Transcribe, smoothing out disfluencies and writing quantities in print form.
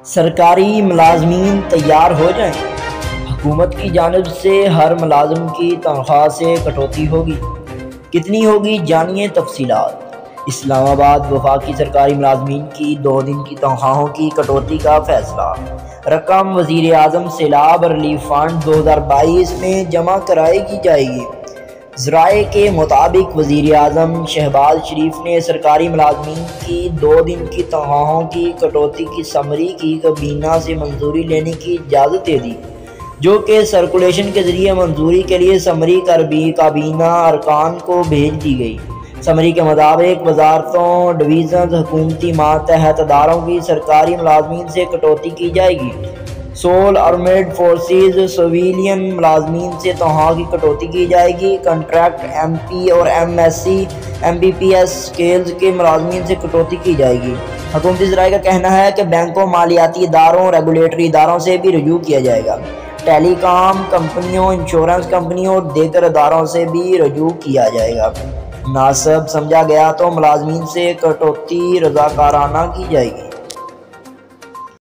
سرکاری ملازمین تیار ہو جائیں، حکومت کی جانب سے ہر ملازم کی تنخواہ سے کٹوتی ہوگی۔ کتنی ہوگی جانیے تفصیلات۔ اسلام آباد وفاقی سرکاری ملازمین کی 2 دن کی تنخواہوں کی کٹوتی کا فیصلہ۔ رقم وزیر اعظم سیلاب ریلیف فنڈ 2022 میں جمع کرائی جائے گی۔ ذرائع کے مطابق وزیر اعظم شہباز شریف نے سرکاری ملازمین کی 2 دن کی تنخواہوں کی کٹوتی کی سمری کی کابینہ سے منظوری لینے کی اجازت دے دی، جو کہ سرکولیشن کے ذریعے منظوری کے لیے سمری کابینہ ارکان کو بھیج دی گئی۔ سمری کے مطابق وزارتوں، ڈویژنز، حکومتی ماتحت اداروں کی سرکاری ملازمین سے کٹوتی کی جائے گی۔ سول آرمڈ فورسز سویلین ملازمین سے تنخواہ کی کٹوتی کی جائے گی۔ کنٹریکٹ ایم پی اور M S C M B P S scales کے ملازمین سے کٹوتی کی جائے گی۔ حکومتی ذرائع کا کہنا ہے کہ بینکوں، مالیاتی اداروں، ریگولیٹری اداروں سے بھی رجوع کیا جائے گا۔ ٹیلی کام کمپنیوں، انشورنس کمپنیوں اور دیگر اداروں سے بھی رجوع کیا جائے گا۔ مناسب سمجھا گیا تو ملازمین سے کٹوتی رضاکارانہ کی جائے گی۔